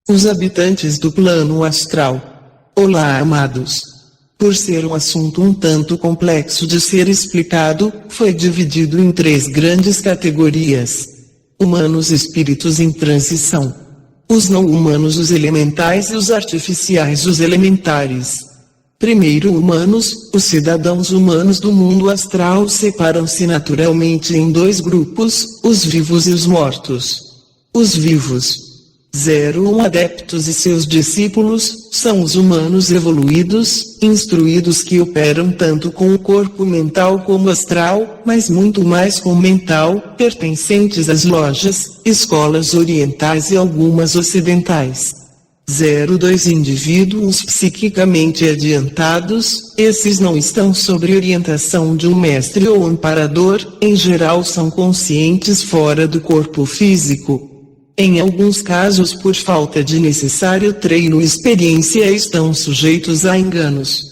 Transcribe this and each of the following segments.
Os habitantes do plano astral. Olá, amados. Por ser um assunto um tanto complexo de ser explicado, foi dividido em 3 grandes categorias: humanos, espíritos em transição, os não humanos, os elementais, e os artificiais, os elementares. Primeiro, humanos. Os cidadãos humanos do mundo astral separam-se naturalmente em 2 grupos, os vivos e os mortos. Os vivos, 01 adeptos e seus discípulos, são os humanos evoluídos, instruídos, que operam tanto com o corpo mental como astral, mas muito mais com o mental, pertencentes às lojas, escolas orientais e algumas ocidentais. 02 indivíduos psiquicamente adiantados. Esses não estão sob orientação de um mestre ou amparador, em geral são conscientes fora do corpo físico. Em alguns casos, por falta de necessário treino e experiência, estão sujeitos a enganos.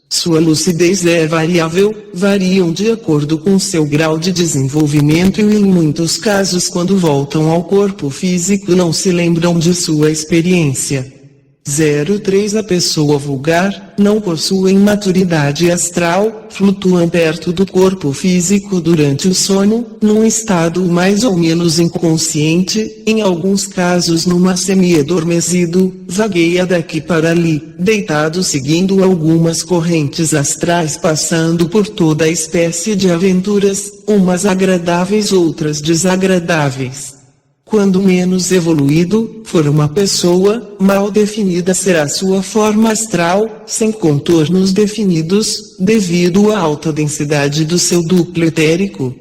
Sua lucidez é variável, variam de acordo com seu grau de desenvolvimento e, em muitos casos, quando voltam ao corpo físico, não se lembram de sua experiência. 03 A pessoa vulgar, não possuem maturidade astral, flutuam perto do corpo físico durante o sono, num estado mais ou menos inconsciente, em alguns casos numa semi-adormecido, vagueia daqui para ali, deitado seguindo algumas correntes astrais, passando por toda espécie de aventuras, umas agradáveis, outras desagradáveis. Quando menos evoluído for uma pessoa, mal definida será sua forma astral, sem contornos definidos, devido à alta densidade do seu duplo etérico.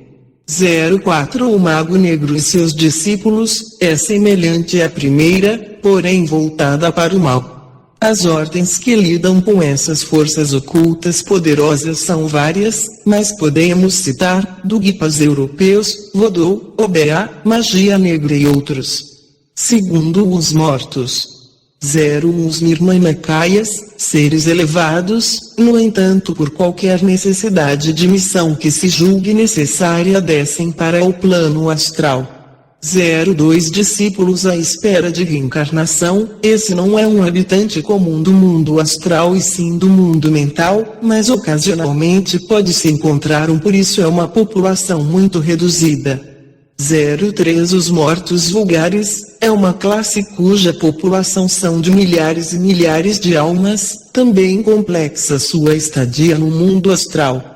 04 O mago negro e seus discípulos, é semelhante à primeira, porém voltada para o mal. As ordens que lidam com essas forças ocultas poderosas são várias, mas podemos citar Dugpas europeus, Vodou, Obeah, magia negra e outros. Segundo os mortos. 01 Os Nirmanakayas, seres elevados, no entanto, por qualquer necessidade de missão que se julgue necessária, descem para o plano astral. 02 Discípulos à espera de reencarnação. Esse não é um habitante comum do mundo astral e sim do mundo mental, mas ocasionalmente pode-se encontrar por isso é uma população muito reduzida. 03 Os mortos vulgares, é uma classe cuja população são de milhares e milhares de almas, também complexa sua estadia no mundo astral.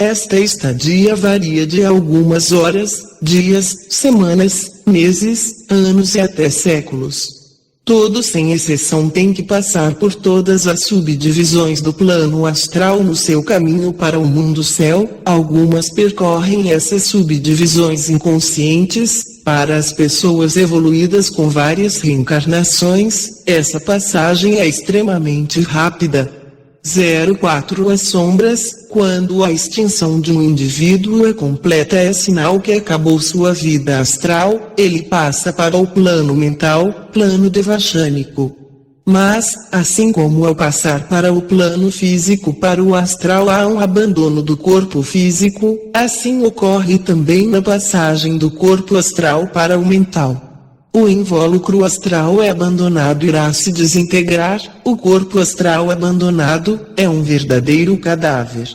Esta estadia varia de algumas horas, dias, semanas, meses, anos e até séculos. Todos sem exceção têm que passar por todas as subdivisões do plano astral no seu caminho para o mundo céu. Algumas percorrem essas subdivisões inconscientes. Para as pessoas evoluídas com várias reencarnações, essa passagem é extremamente rápida. 04 As sombras, quando a extinção de um indivíduo é completa, é sinal que acabou sua vida astral, ele passa para o plano mental, plano devachânico. Mas, assim como ao passar para o plano físico para o astral há um abandono do corpo físico, assim ocorre também na passagem do corpo astral para o mental. O invólucro astral é abandonado, irá se desintegrar. O corpo astral abandonado é um verdadeiro cadáver.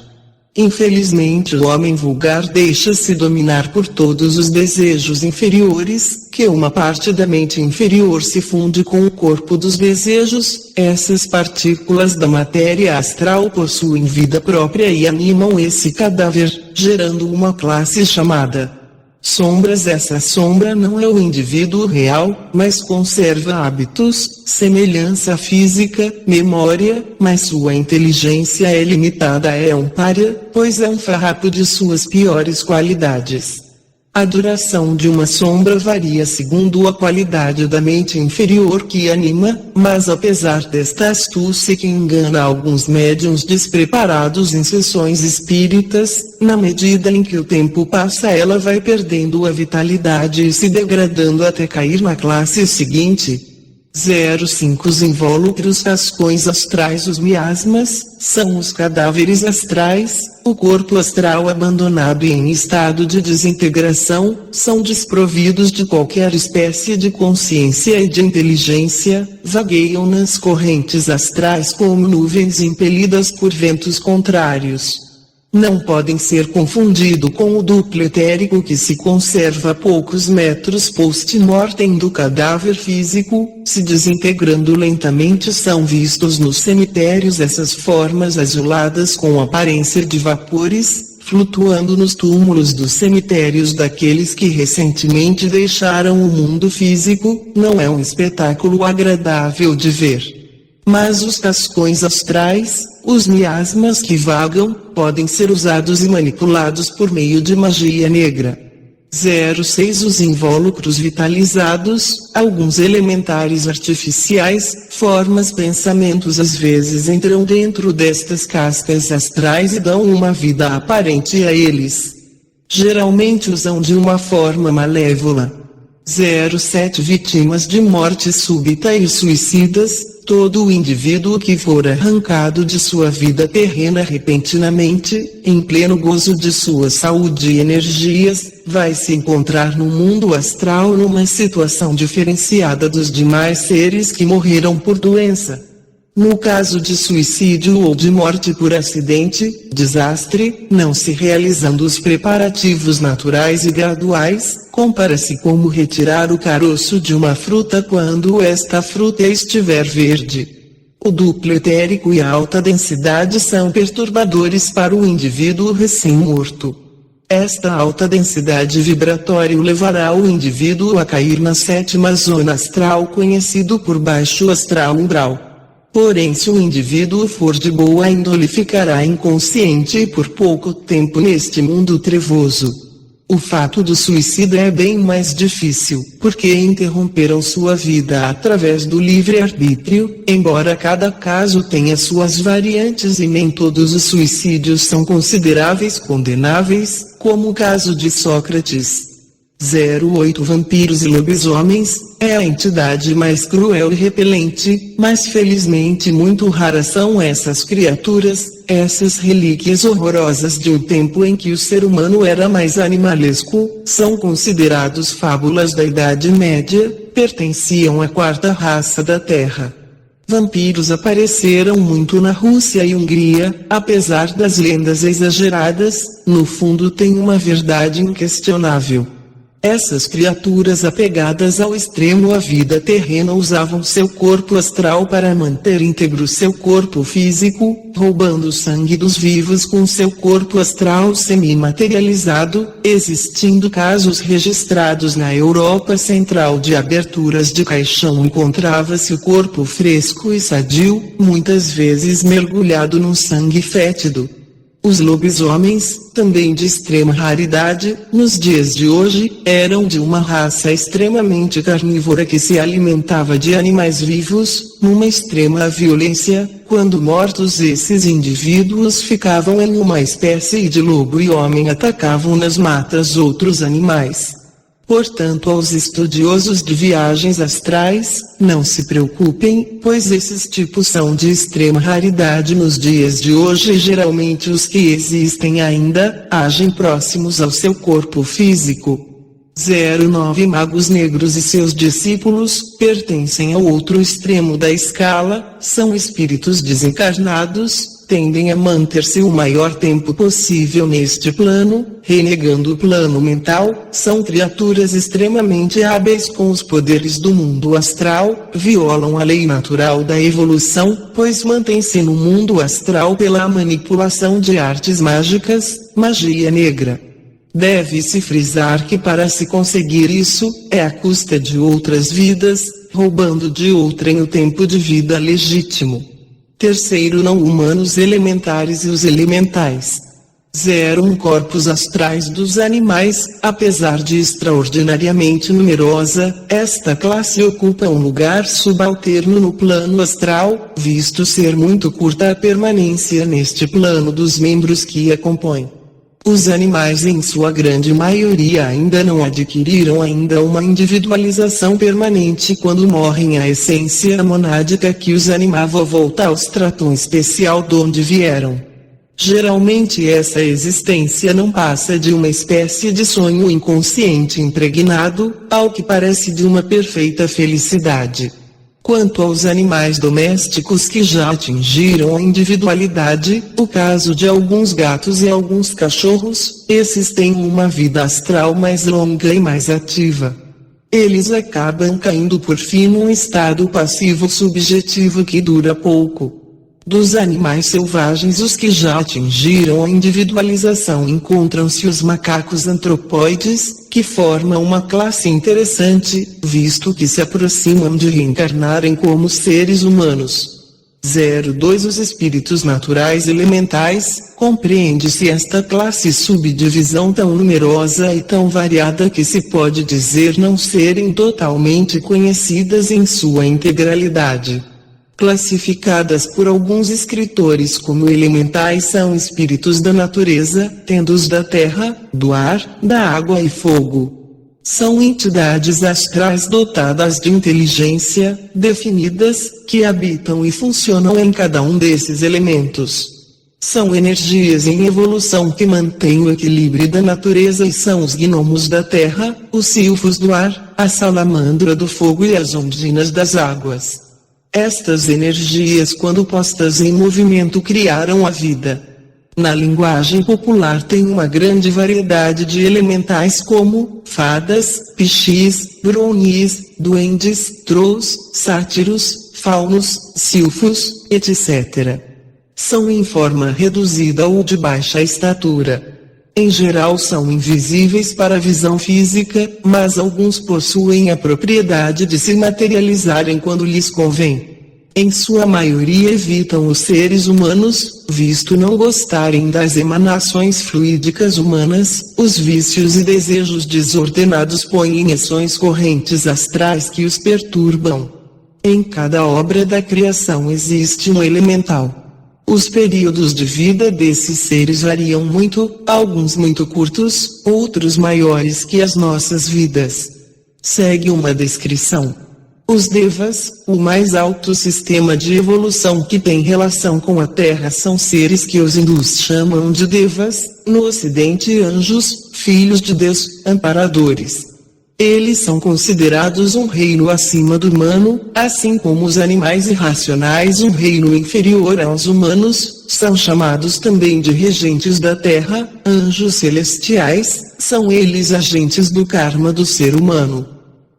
Infelizmente o homem vulgar deixa-se dominar por todos os desejos inferiores, que uma parte da mente inferior se funde com o corpo dos desejos. Essas partículas da matéria astral possuem vida própria e animam esse cadáver, gerando uma classe chamada sombras. Essa sombra não é o indivíduo real, mas conserva hábitos, semelhança física, memória, mas sua inteligência é limitada. É um pária, pois é um farrapo de suas piores qualidades. A duração de uma sombra varia segundo a qualidade da mente inferior que anima, mas apesar desta astúcia que engana alguns médiuns despreparados em sessões espíritas, na medida em que o tempo passa ela vai perdendo a vitalidade e se degradando até cair na classe seguinte. 05 Os invólucros cascões astrais. Os miasmas são os cadáveres astrais. O corpo astral abandonado e em estado de desintegração, são desprovidos de qualquer espécie de consciência e de inteligência, vagueiam nas correntes astrais como nuvens impelidas por ventos contrários. Não podem ser confundidos com o duplo etérico que se conserva a poucos metros post-mortem do cadáver físico, se desintegrando lentamente. São vistos nos cemitérios essas formas azuladas com aparência de vapores, flutuando nos túmulos dos cemitérios daqueles que recentemente deixaram o mundo físico. Não é um espetáculo agradável de ver. Mas os cascões astrais, os miasmas que vagam, podem ser usados e manipulados por meio de magia negra. 06 Os invólucros vitalizados. Alguns elementares artificiais, formas, pensamentos às vezes entram dentro destas cascas astrais e dão uma vida aparente a eles. Geralmente usam de uma forma malévola. 07 Vítimas de morte súbita e suicidas. Todo o indivíduo que for arrancado de sua vida terrena repentinamente, em pleno gozo de sua saúde e energias, vai se encontrar no mundo astral numa situação diferenciada dos demais seres que morreram por doença. No caso de suicídio ou de morte por acidente, desastre, não se realizando os preparativos naturais e graduais, compara-se como retirar o caroço de uma fruta quando esta fruta estiver verde. O duplo etérico e a alta densidade são perturbadores para o indivíduo recém-morto. Esta alta densidade vibratória o levará o indivíduo a cair na sétima zona astral, conhecido por baixo astral umbral. Porém, se o indivíduo for de boa índole, ficará inconsciente por pouco tempo neste mundo trevoso. O fato do suicídio é bem mais difícil, porque interromperam sua vida através do livre-arbítrio, embora cada caso tenha suas variantes e nem todos os suicídios são consideráveis condenáveis, como o caso de Sócrates. 08 Vampiros e lobisomens. É a entidade mais cruel e repelente, mas felizmente muito raras são essas criaturas, essas relíquias horrorosas de um tempo em que o ser humano era mais animalesco, são considerados fábulas da Idade Média, pertenciam à quarta raça da Terra. Vampiros apareceram muito na Rússia e Hungria, apesar das lendas exageradas, no fundo tem uma verdade inquestionável. Essas criaturas apegadas ao extremo à vida terrena usavam seu corpo astral para manter íntegro seu corpo físico, roubando o sangue dos vivos com seu corpo astral semi-materializado, existindo casos registrados na Europa Central de aberturas de caixão. Encontrava-se o corpo fresco e sadio, muitas vezes mergulhado num sangue fétido. Os lobisomens, também de extrema raridade, nos dias de hoje, eram de uma raça extremamente carnívora que se alimentava de animais vivos, numa extrema violência. Quando mortos, esses indivíduos ficavam em uma espécie de lobo e homem, atacavam nas matas outros animais. Portanto, aos estudiosos de viagens astrais, não se preocupem, pois esses tipos são de extrema raridade nos dias de hoje e geralmente os que existem ainda, agem próximos ao seu corpo físico. 09 Magos negros e seus discípulos, pertencem ao outro extremo da escala, são espíritos desencarnados, tendem a manter-se o maior tempo possível neste plano, renegando o plano mental. São criaturas extremamente hábeis com os poderes do mundo astral, violam a lei natural da evolução, pois mantêm-se no mundo astral pela manipulação de artes mágicas, magia negra. Deve-se frisar que para se conseguir isso, é à custa de outras vidas, roubando de outrem o tempo de vida legítimo. Terceiro, não humanos elementares e os elementais. 01 Corpos astrais dos animais. Apesar de extraordinariamente numerosa, esta classe ocupa um lugar subalterno no plano astral, visto ser muito curta a permanência neste plano dos membros que a compõem. Os animais em sua grande maioria ainda não adquiriram uma individualização permanente quando morrem. A essência monádica que os animava volta ao estratum especial de onde vieram. Geralmente essa existência não passa de uma espécie de sonho inconsciente impregnado, ao que parece de uma perfeita felicidade. Quanto aos animais domésticos que já atingiram a individualidade, o caso de alguns gatos e alguns cachorros, esses têm uma vida astral mais longa e mais ativa. Eles acabam caindo por fim num estado passivo subjetivo que dura pouco. Dos animais selvagens, os que já atingiram a individualização, encontram-se os macacos antropóides, que formam uma classe interessante, visto que se aproximam de reencarnarem como seres humanos. 02 Os espíritos naturais elementais. Compreende-se esta classe subdivisão tão numerosa e tão variada que se pode dizer não serem totalmente conhecidas em sua integralidade. Classificadas por alguns escritores como elementais, são espíritos da natureza, tendo os da terra, do ar, da água e fogo. São entidades astrais dotadas de inteligência, definidas, que habitam e funcionam em cada um desses elementos. São energias em evolução que mantêm o equilíbrio da natureza e são os gnomos da terra, os silfos do ar, a salamandra do fogo e as ondinas das águas. Estas energias, quando postas em movimento, criaram a vida. Na linguagem popular tem uma grande variedade de elementais como fadas, pichis, brownies, duendes, trolls, sátiros, faunos, silfos, etc. São em forma reduzida ou de baixa estatura. Em geral são invisíveis para a visão física, mas alguns possuem a propriedade de se materializarem quando lhes convém. Em sua maioria evitam os seres humanos, visto não gostarem das emanações fluídicas humanas. Os vícios e desejos desordenados põem em ações correntes astrais que os perturbam. Em cada obra da criação existe um elemental. Os períodos de vida desses seres variam muito, alguns muito curtos, outros maiores que as nossas vidas. Segue uma descrição. Os devas, o mais alto sistema de evolução que tem relação com a Terra, são seres que os hindus chamam de devas, no ocidente anjos, filhos de Deus, amparadores. Eles são considerados um reino acima do humano, assim como os animais irracionais um reino inferior aos humanos. São chamados também de regentes da terra, anjos celestiais. São eles agentes do karma do ser humano.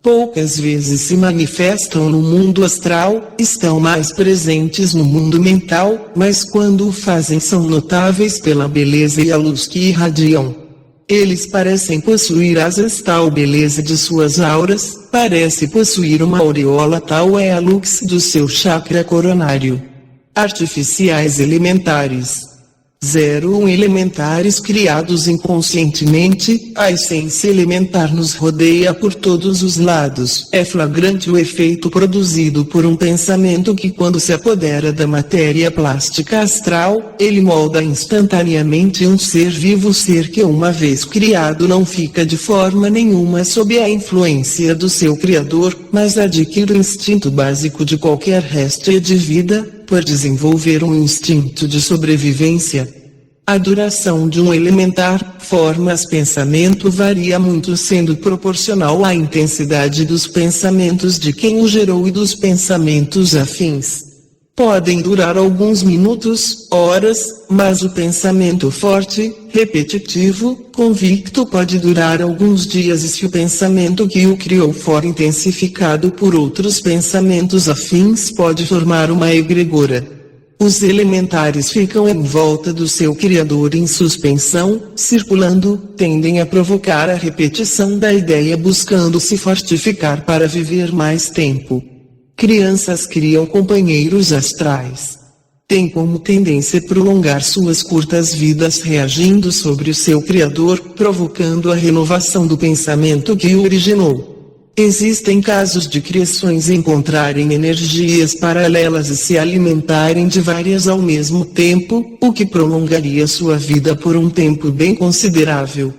Poucas vezes se manifestam no mundo astral, estão mais presentes no mundo mental, mas quando o fazem são notáveis pela beleza e a luz que irradiam. Eles parecem possuir asas, tal beleza de suas auras, parece possuir uma aureola, tal é a luz do seu chakra coronário. Artificiais elementares. 01 Elementares criados inconscientemente. A essência elementar nos rodeia por todos os lados. É flagrante o efeito produzido por um pensamento que, quando se apodera da matéria plástica astral, ele molda instantaneamente um ser vivo. Ser que, uma vez criado, não fica de forma nenhuma sob a influência do seu criador, mas adquire o instinto básico de qualquer réstia de vida, por desenvolver um instinto de sobrevivência. A duração de um elementar, formas pensamento varia muito, sendo proporcional à intensidade dos pensamentos de quem o gerou e dos pensamentos afins. Podem durar alguns minutos, horas, mas o pensamento forte, repetitivo, convicto pode durar alguns dias e se o pensamento que o criou for intensificado por outros pensamentos afins pode formar uma egrégora. Os elementares ficam em volta do seu criador em suspensão, circulando, tendem a provocar a repetição da ideia buscando se fortificar para viver mais tempo. Crianças criam companheiros astrais. Têm como tendência prolongar suas curtas vidas reagindo sobre o seu criador, provocando a renovação do pensamento que o originou. Existem casos de criações encontrarem energias paralelas e se alimentarem de várias ao mesmo tempo, o que prolongaria sua vida por um tempo bem considerável.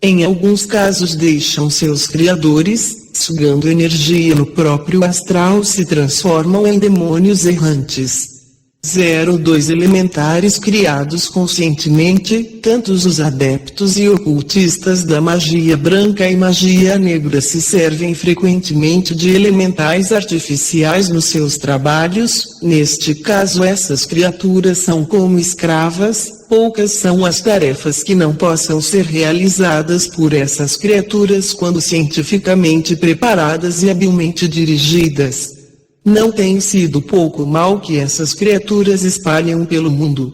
Em alguns casos deixam seus criadores, sugando energia no próprio astral, se transformam em demônios errantes. 02 Elementares criados conscientemente, tanto os adeptos e ocultistas da magia branca e magia negra se servem frequentemente de elementais artificiais nos seus trabalhos. Neste caso, essas criaturas são como escravas. Poucas são as tarefas que não possam ser realizadas por essas criaturas quando cientificamente preparadas e habilmente dirigidas. Não tem sido pouco mal que essas criaturas espalham pelo mundo.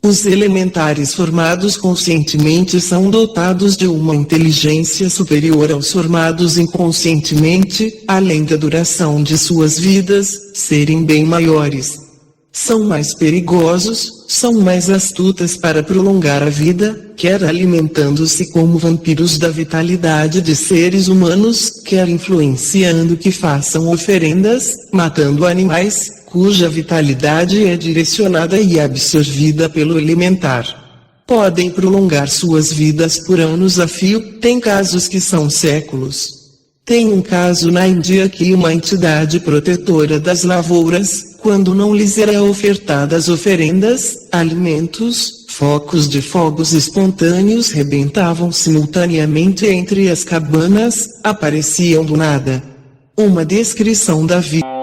Os elementares formados conscientemente são dotados de uma inteligência superior aos formados inconscientemente, além da duração de suas vidas serem bem maiores. São mais perigosos, são mais astutas para prolongar a vida, quer alimentando-se como vampiros da vitalidade de seres humanos, quer influenciando que façam oferendas, matando animais, cuja vitalidade é direcionada e absorvida pelo elementar. Podem prolongar suas vidas por anos a fio, tem casos que são séculos. Tem um caso na Índia que uma entidade protetora das lavouras, quando não lhes era ofertadas oferendas, alimentos, focos de fogos espontâneos rebentavam simultaneamente entre as cabanas, apareciam do nada. Uma descrição da vida.